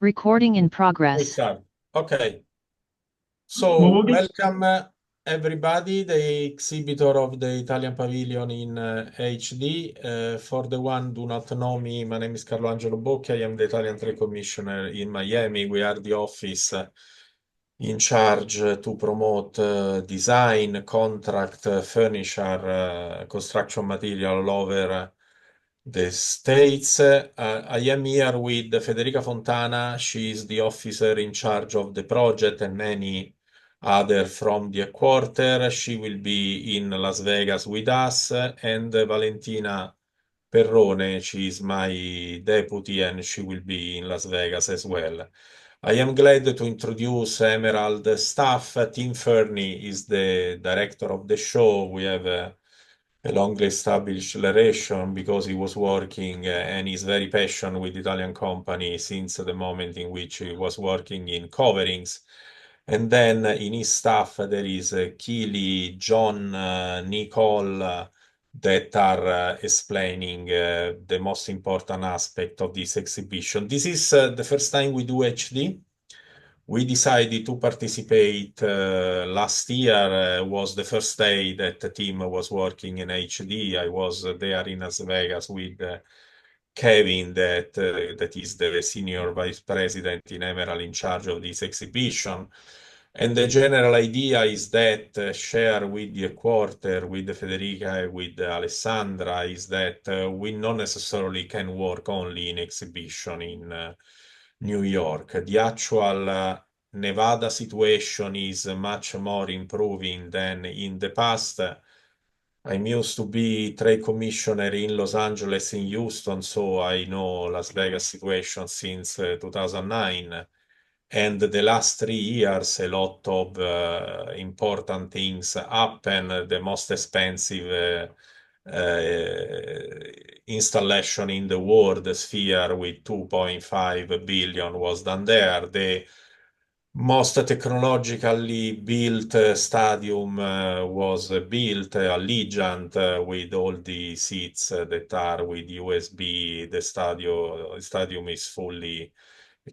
Recording in We progress. start. Okay. So welcome everybody, the exhibitor of the Italian Pavilion in HD. For the one do not know me, my name is Carlo Angelo Bocchi. I am the Italian Trade Commissioner in Miami. We are the office in charge to promote design, contract, furniture, construction material all over the States. I am here with Federica Fontana. She is the officer in charge of the project and many other from the headquarters. She will be in Las Vegas with us. And Valentina Perrone, she is my deputy and she will be in Las Vegas as well. I am glad to introduce Emerald staff. Tim Fernie is the director of the show. We have a long established relation because he was working and is very passionate with Italian company since the moment in which he was working in coverings. And then in his staff, there is Keely, John, Nicole, that are explaining the most important aspect of this exhibition. This is the first time we do HD. We decided to participate last year. Was the first day that the team was working in HD. I was there in Las Vegas with Kevin, that is the senior vice president in Emerald in charge of this exhibition. And the general idea is that share with the quarter, with Federica, with Alessandra, is that we not necessarily can work only in exhibition in New York. The actual Nevada situation is much more improving than in the past. I'm used to be trade commissioner in Los Angeles, in Houston, so I know Las Vegas situation since 2009. And the last 3 years, a lot of important things happen. The most expensive installation in the world, Sphere, with 2.5 billion was done there. The most technologically built stadium was built, Allegiant, with all the seats that are with USB. The stadium is fully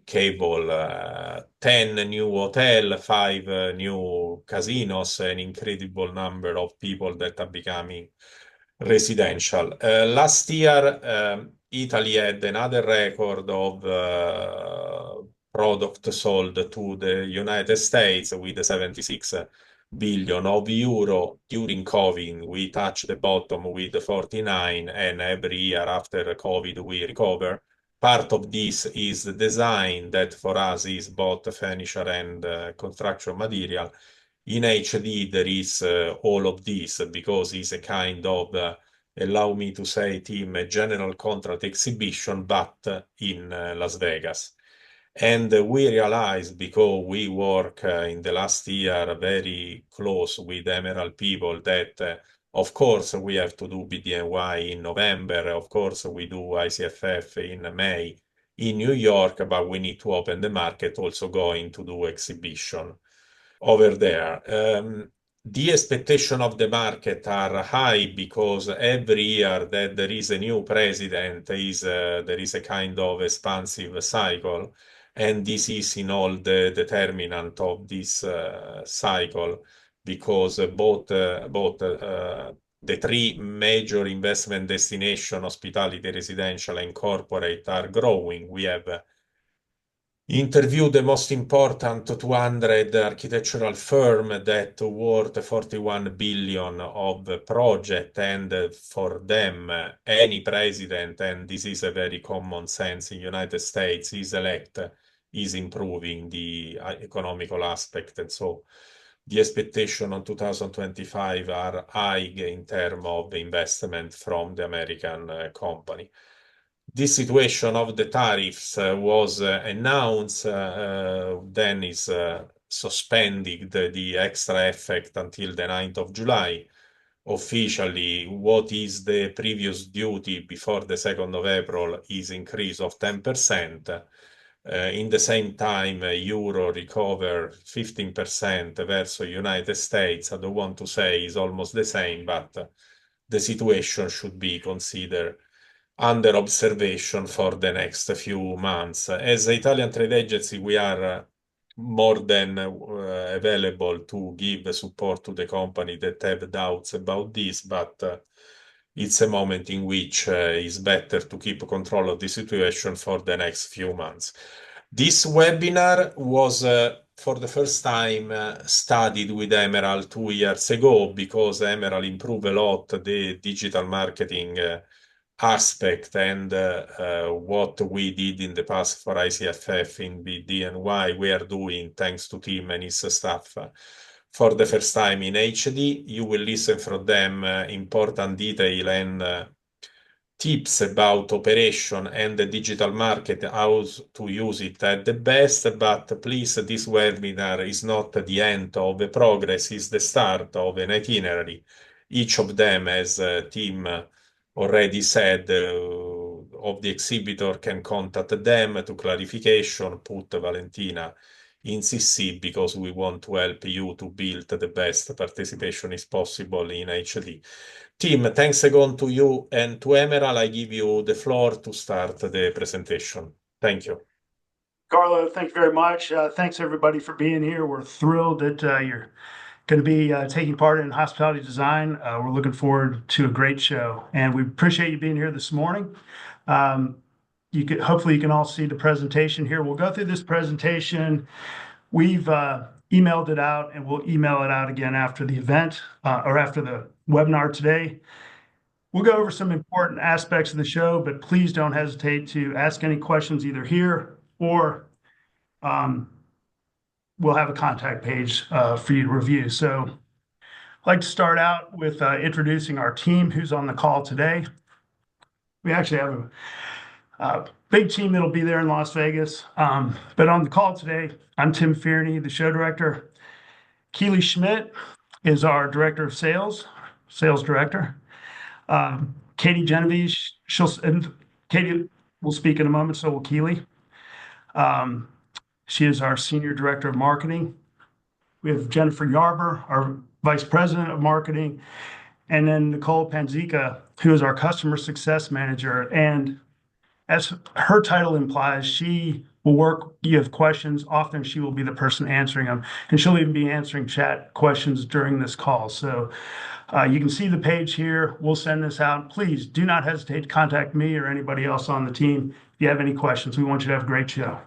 cable, 10 new hotel, 5 new casinos, an incredible number of people that are becoming residential. Last year, Italy had another record of product sold to the United States with 76 billion of euro. During COVID, we touched the bottom with 49, and every year after COVID, we recover. Part of this is the design that for us is both furniture and construction material. In HD, there is all of this because it's a kind of, allow me to say, team, a general contract exhibition, but in Las Vegas. And we realized because we work in the last year very close with Emerald people that of course we have to do BDNY in November, of course we do ICFF in May in New York, but we need to open the market also going to do exhibition over there. The expectation of the market are high because every year that there is a new president, there is a kind of expansive cycle, and this is in all the determinant of this cycle because both the three major investment destination, hospitality, residential, and corporate, are growing. We have interview the most important 200 architectural firm that worth 41 billion of project, and for them any president, and this is a very common sense in United States, is elect, is improving the economical aspect, and so the expectation on 2025 are high in terms of investment from the American company. This situation of the tariffs was announced, then is suspended the extra effect until the 9th of July. Officially, what is the previous duty before the 2nd of April is increase of 10%. In the same time, euro recover 15% versus United States. I don't want to say it's almost the same, but the situation should be considered under observation for the next few months. As the Italian trade agency, we are more than available to give support to the company that have doubts about this, but it's a moment in which it's better to keep control of the situation for the next few months. This webinar was for the first time studied with Emerald 2 years ago because Emerald improved a lot the digital marketing aspect and what we did in the past for ICFF in BD and why we are doing thanks to Tim and his staff for the first time in HD. You will listen from them important detail and tips about operation and the digital market, how to use it at the best. But please, this webinar is not the end of the progress, it's the start of an itinerary. Each of them, as Tim already said, of the exhibitor can contact them to clarification, put Valentina in CC because we want to help you to build the best participation is possible in HD. Tim, thanks again to you and to Emerald. I give you the floor to start the presentation. Thank you. Carlo, thank you very much. Thanks everybody for being here. We're thrilled that you're going to be taking part in hospitality design. We're looking forward to a great show, and we appreciate you being here this morning. Hopefully you can all see the presentation here. We'll go through this presentation. We've emailed it out, and we'll email it out again after the event or after the webinar today. We'll go over some important aspects of the show, but please don't hesitate to ask any questions either here or we'll have a contact page for you to review. So I'd like to start out with introducing our team who's on the call today. We actually have a big team that'll be there in Las Vegas. But on the call today, I'm Tim Fearney, the show director. Keely Schmidt is our director of sales director. Katie Genovese, Katie will speak in a moment, so will Keely. She is our senior director of marketing. We have Jennifer Yarber, our vice president of marketing, and then Nicole Panzica, who is our customer success manager. And as her title implies, she will work. You have questions. Often she will be the person answering them, and she'll even be answering chat questions during this call. So you can see the page here. We'll send this out. Please do not hesitate to contact me or anybody else on the team if you have any questions. We want you to have a great show.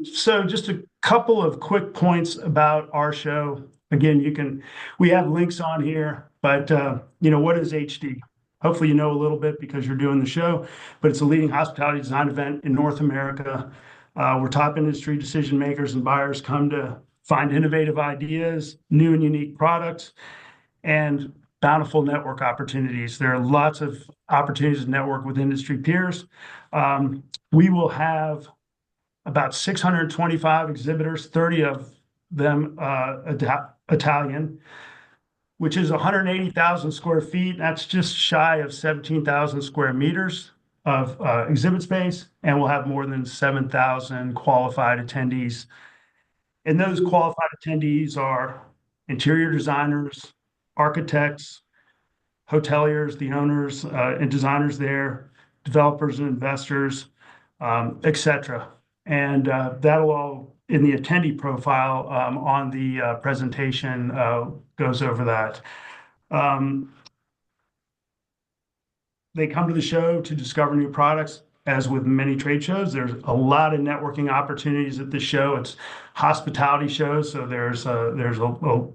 So just a couple of quick points about our show. Again, we have links on here, but what is HD? Hopefully you know a little bit because you're doing the show, but it's a leading hospitality design event in North America where top industry decision makers and buyers come to find innovative ideas, new and unique products, and bountiful network opportunities. There are lots of opportunities to network with industry peers. We will have about 625 exhibitors, 30 of them Italian, which is 180,000 square feet. That's just shy of 17,000 square meters of exhibit space, and we'll have more than 7,000 qualified attendees. And those qualified attendees are interior designers, architects, hoteliers, the owners and designers there, developers and investors, etc. And that'll all in the attendee profile on the presentation goes over that. They come to the show to discover new products. As with many trade shows, there's a lot of networking opportunities at this show. It's hospitality shows, so there's a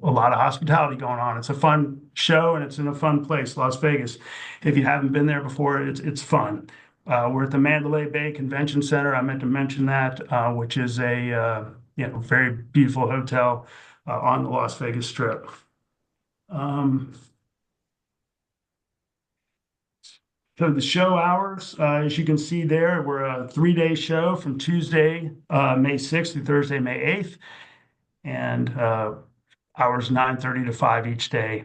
lot of hospitality going on. It's a fun show, and it's in a fun place, Las Vegas. If you haven't been there before, it's fun. We're at the Mandalay Bay Convention Center. I meant to mention that, which is a very beautiful hotel on the Las Vegas Strip. So the show hours, as you can see there, we're a 3-day show from Tuesday, May 6th through Thursday, May 8th, and hours 9:30 to 5 each day.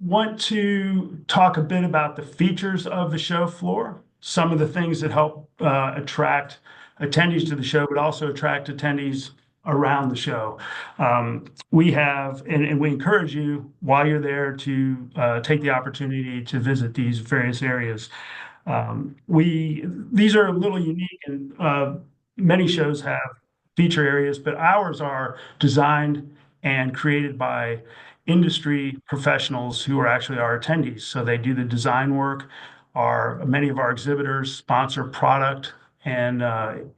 Want to talk a bit about the features of the show floor, some of the things that help attract attendees to the show, but also attract attendees around the show. We have, and we encourage you while you're there to take the opportunity to visit these various areas. These are a little unique, and many shows have feature areas, but ours are designed and created by industry professionals who are actually our attendees. So they do the design work. Many of our exhibitors sponsor product and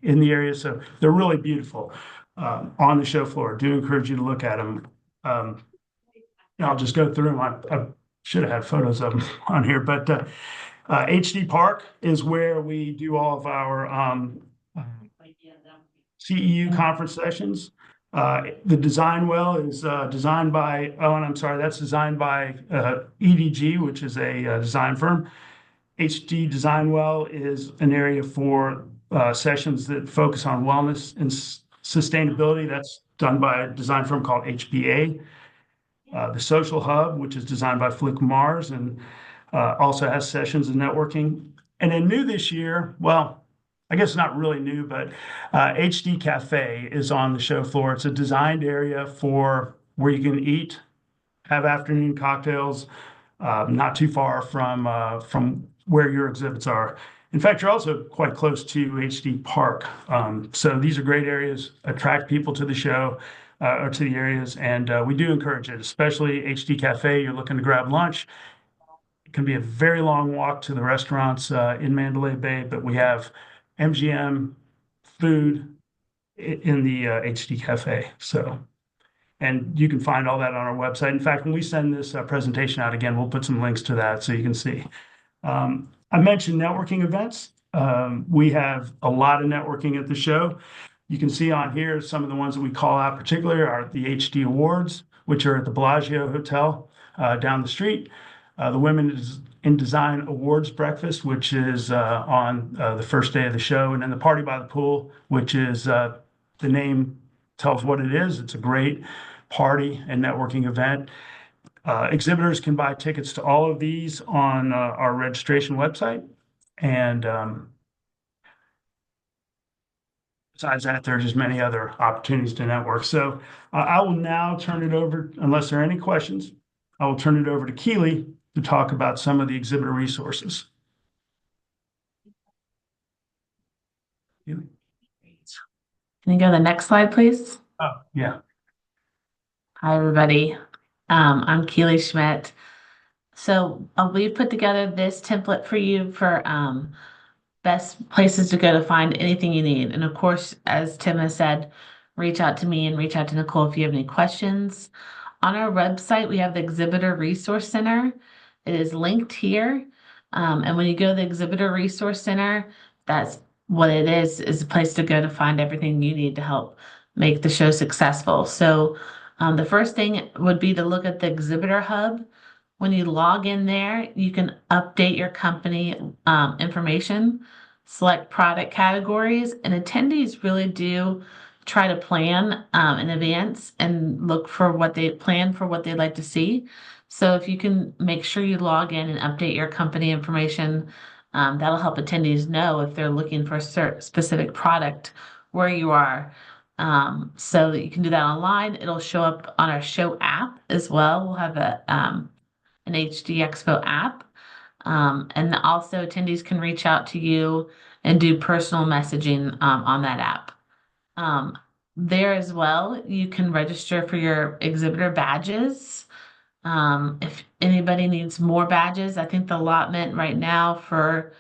in the area, so they're really beautiful on the show floor. Do encourage you to look at them. I'll just go through them. I should have had photos of them on here, but HD Park is where we do all of our CEU conference sessions. The design well is designed by, oh, and I'm sorry, that's designed by EDG, which is a design firm. HD Design Well is an area for sessions that focus on wellness and sustainability. That's done by a design firm called HBA. The Social Hub, which is designed by Flick Mars and also has sessions and networking. And then new this year, well, I guess not really new, but HD Cafe is on the show floor. It's a designed area for where you can eat, have afternoon cocktails, not too far from where your exhibits are. In fact, you're also quite close to HD Park. So these are great areas, attract people to the show or to the areas, and we do encourage it, especially HD Cafe. You're looking to grab lunch. It can be a very long walk to the restaurants in Mandalay Bay, but we have MGM food in the HD Cafe. So, and you can find all that on our website. In fact, when we send this presentation out again, we'll put some links to that so you can see. I mentioned networking events. We have a lot of networking at the show. You can see on here some of the ones that we call out particularly are the HD Awards, which are at the Bellagio Hotel down the street. The Women in Design Awards Breakfast, which is on the first day of the show, and then the Party by the Pool, which is the name tells what it is. It's a great party and networking event. Exhibitors can buy tickets to all of these on our registration website. And besides that, there's just many other opportunities to network. So I will now turn it over, unless there are any questions, I will turn it over to Keely to talk about some of the exhibitor resources. Keely? Can you go to the next slide, please? Oh, yeah. Hi, everybody. I'm Keely Schmidt. So we put together this template for you for best places to go to find anything you need. And of course, as Tim has said, reach out to me and reach out to Nicole if you have any questions. On our website, we have the Exhibitor Resource Center. It is linked here. And when you go to the Exhibitor Resource Center, that's what it is a place to go to find everything you need to help make the show successful. So the first thing would be to look at the Exhibitor Hub. When you log in there, you can update your company information, select product categories, and attendees really do try to plan in advance and look for what they plan for what they'd like to see. So if you can make sure you log in and update your company information, that'll help attendees know if they're looking for a specific product where you are. So that you can do that online. It'll show up on our show app as well. We'll have an HDExpo app. And also attendees can reach out to you and do personal messaging on that app. There as well, you can register for your exhibitor badges. If anybody needs more badges, I think the allotment right now for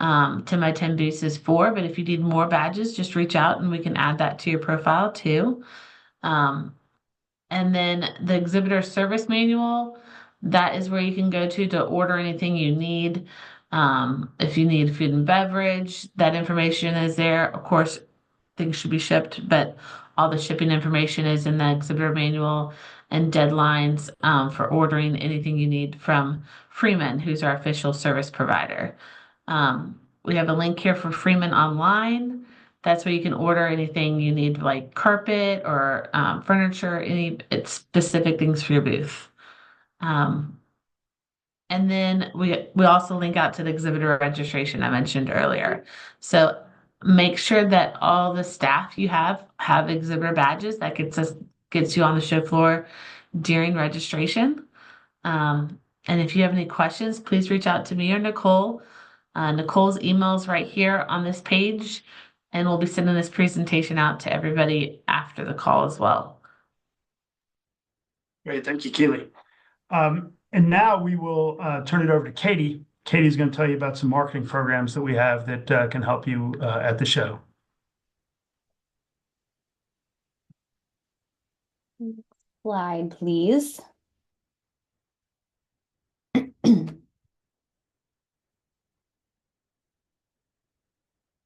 10x10 booths is 4, but if you need more badges, just reach out and we can add that to your profile too. And then the exhibitor service manual, that is where you can go to order anything you need. If you need food and beverage, that information is there. Of course, things should be shipped, but all the shipping information is in the exhibitor manual and deadlines for ordering anything you need from Freeman, who's our official service provider. We have a link here for Freeman Online. That's where you can order anything you need, like carpet or furniture, it's specific things for your booth. And then we also link out to the exhibitor registration I mentioned earlier. So make sure that all the staff you have exhibitor badges. That gets you on the show floor during registration. And if you have any questions, please reach out to me or Nicole. Nicole's email is right here on this page, and we'll be sending this presentation out to everybody after the call as well. Great, thank you, Keely. And now we will turn it over to Katie. Katie's going to tell you about some marketing programs that we have that can help you at the show. Slide, please.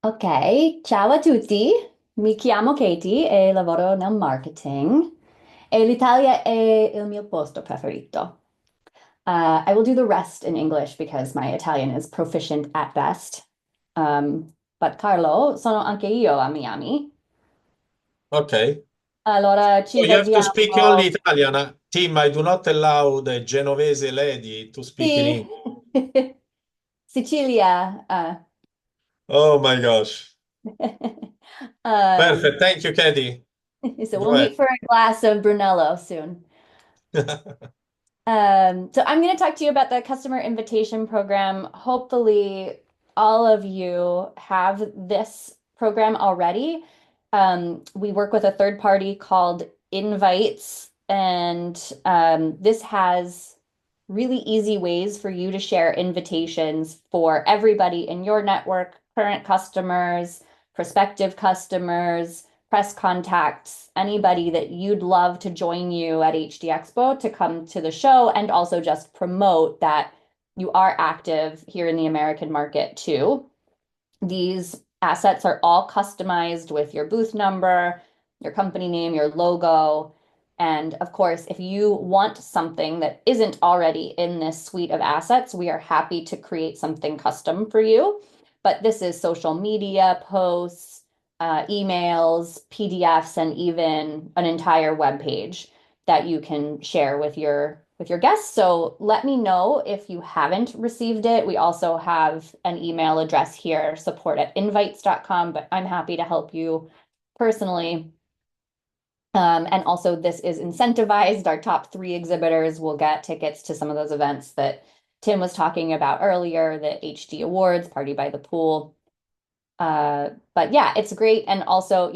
Ok, ciao a tutti. Mi chiamo Katie e lavoro nel marketing. E l'Italia è il mio posto preferito. I will do the rest in English because my Italian is proficient at best. But Carlo, sono anche io a Miami. Okay. Allora ci So you have to vediamo. speak only Italian. Tim, I do not allow the Genovese lady to speak in Sì. English. Sicilia. Oh my gosh. Um, Perfect. Thank you, Katie. so Go we'll ahead. meet for a glass of Brunello soon. So I'm going to talk to you about the customer invitation program. Hopefully, all of you have this program already. We work with a third party called Invites, and this has really easy ways for you to share invitations for everybody in your network, current customers, prospective customers, press contacts, anybody that you'd love to join you at HDExpo to come to the show, and also just promote that you are active here in the American market too. These assets are all customized with your booth number, your company name, your logo. And of course, if you want something that isn't already in this suite of assets, we are happy to create something custom for you. But this is social media posts, emails, PDFs, and even an entire web page that you can share with your guests. So let me know if you haven't received it. We also have an email address here, support@invites.com, but I'm happy to help you personally. And also this is incentivized. Our top 3 exhibitors will get tickets to some of those events that Tim was talking about earlier, the HD Awards, Party by the Pool. But yeah, it's great. And also,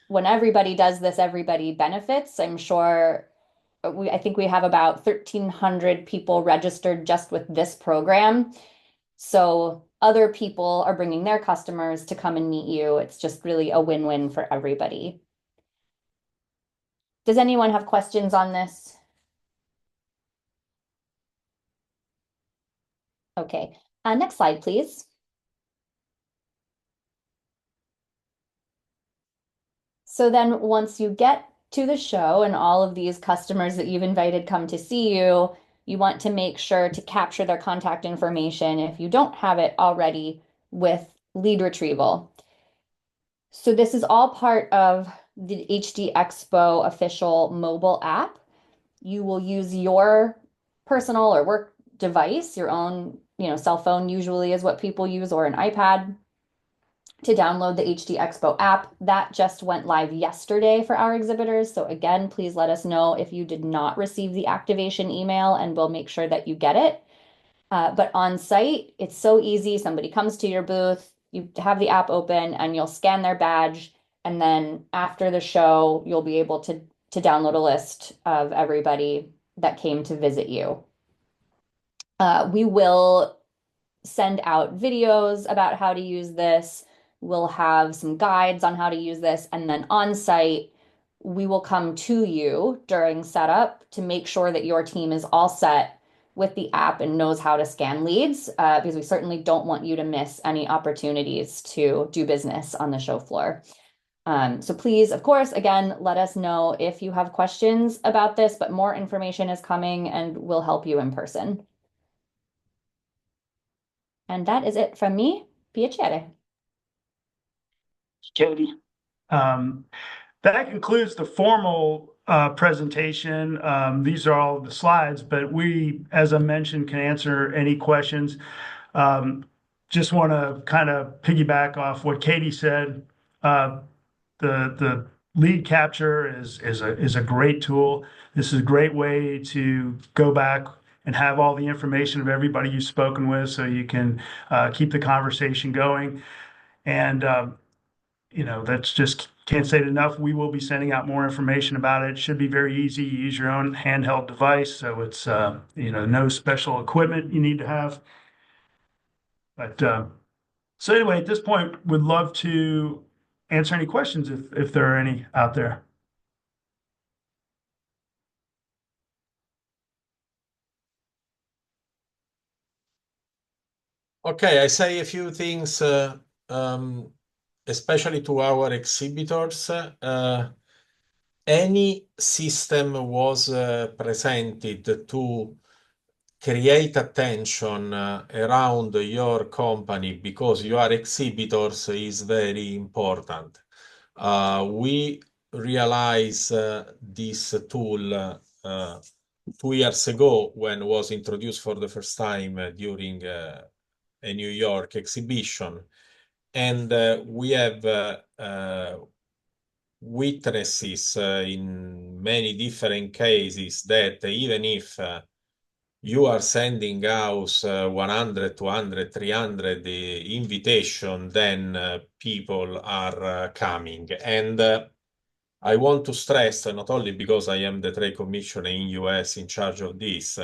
when everybody does this, everybody benefits. I'm sure I think we have about 1,300 people registered just with this program. So other people are bringing their customers to come and meet you. It's just really a win-win for everybody. Does anyone have questions on this? Okay, next slide, please. So then once you get to the show and all of these customers that you've invited come to see you, you want to make sure to capture their contact information if you don't have it already with lead retrieval. So this is all part of the HDExpo official mobile app. You will use your personal or work device, your own, cell phone usually is what people use, or an iPad, to download the HDExpo app. That just went live yesterday for our exhibitors. So again, please let us know if you did not receive the activation email, and we'll make sure that you get it. But on site, it's so easy. Somebody comes to your booth, you have the app open, and you'll scan their badge. And then after the show, you'll be able to download a list of everybody that came to visit you. We will send out videos about how to use this. We'll have some guides on how to use this. And then on site, we will come to you during setup to make sure that your team is all set with the app and knows how to scan leads, because we certainly don't want you to miss any opportunities to do business on the show floor. So please, of course, again, let us know if you have questions about this, but more information is coming and we'll help you in person. And that is it from me. Piacere. Katie. That concludes the formal presentation. These are all the slides, but we, as I mentioned, can answer any questions. just want to kind of piggyback off what Katie said. The lead capture is a great tool. This is a great way to go back and have all the information of everybody you've spoken with, so you can keep the conversation going. And that's just can't say it enough. We will be sending out more information about it. It should be very easy. You use your own handheld device, so it's no special equipment you need to have. But so anyway, at this point, would love to answer any questions if there are any out there. Okay, I say a few things, especially to our exhibitors. Any system was presented to create attention around your company because you are exhibitors is very important. We realized this tool 2 years ago when it was introduced for the first time during a New York exhibition. And we have witnesses in many different cases that even if you are sending out 100, 200, 300 invitation, then people are coming. And I want to stress, not only because I am the trade commissioner in US in charge of this,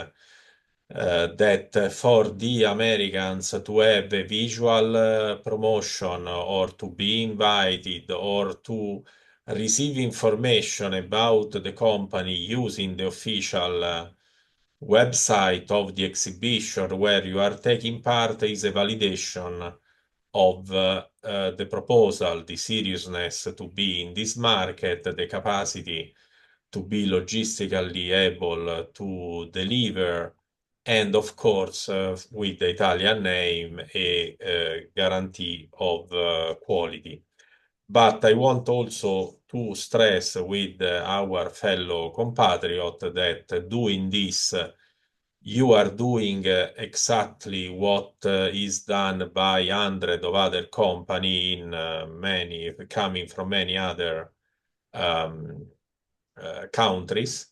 that for the Americans to have a visual promotion or to be invited or to receive information about the company using the official website of the exhibition where you are taking part is a validation of the proposal, the seriousness to be in this market, the capacity to be logistically able to deliver, and of course, with the Italian name, a guarantee of quality. But I want also to stress with our fellow compatriot that doing this, you are doing exactly what is done by hundreds of other company in many coming from many other countries,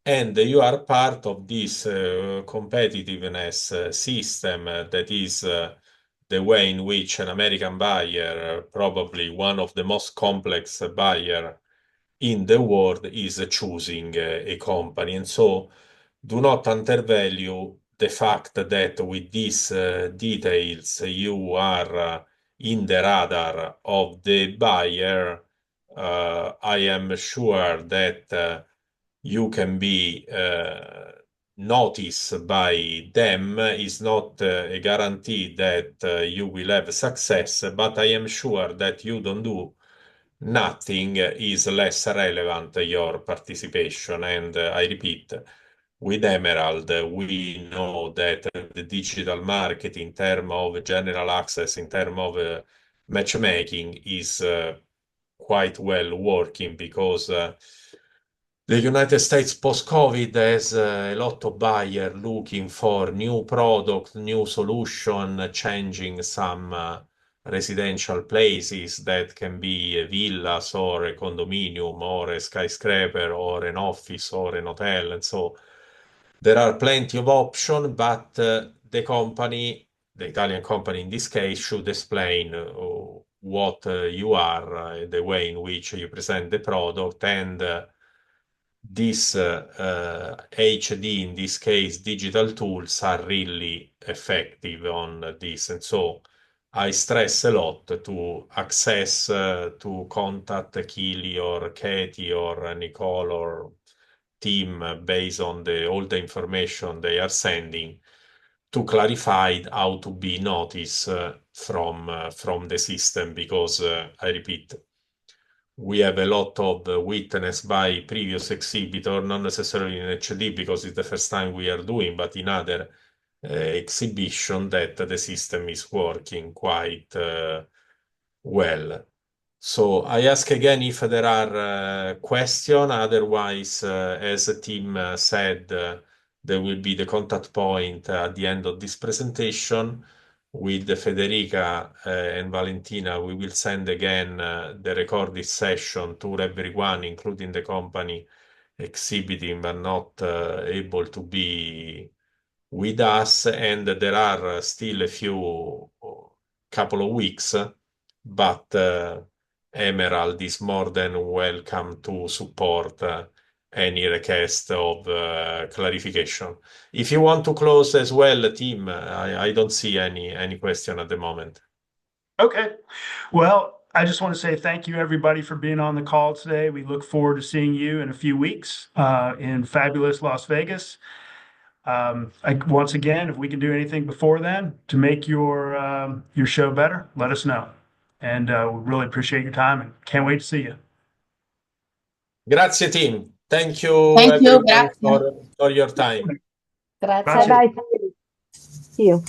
and you are part of this competitiveness system that is the way in which an American buyer, probably one of the most complex buyer in the world, is choosing a company. And so do not undervalue the fact that with these details you are in the radar of the buyer. I am sure that you can be noticed by them. Is not a guarantee that you will have success, but I am sure that you don't do nothing is less relevant your participation. And I repeat, with Emerald, we know that the digital market in terms of general access, in terms of matchmaking is quite well working because the United States post-COVID has a lot of buyers looking for new product, new solution, changing some residential places that can be villas or a condominium or a skyscraper or an office or an hotel. And so there are plenty of options, but the company, the Italian company in this case, should explain what you are, the way in which you present the product, and this HD, in this case, digital tools are really effective on this. And so I stress a lot to access, to contact Kili or Katie or Nicole or team based on all the information they are sending to clarify how to be noticed from the system, because I repeat, we have a lot of witness by previous exhibitor, not necessarily in HD because it's the first time we are doing, but in other exhibition that the system is working quite well. So I ask again if there are questions. Otherwise, as Tim said, there will be the contact point at the end of this presentation. with Federica and Valentina, we will send again the recorded session to everyone, including the company exhibiting but not able to be with us. And there are still a few couple of weeks, but Emerald is more than welcome to support any request of clarification. If you want to close as well, Tim, I don't see any question at the moment. Okay. Well, I just want to say thank you, everybody, for being on the call today. We look forward to seeing you in a few weeks in fabulous Las Vegas. Once again, if we can do anything before then to make your show better, let us know. And we really appreciate your time and can't wait to see you. Grazie, Tim. Thank you, Thank you, everyone, grazie. for your time. Grazie. Grazie. Bye bye. See you.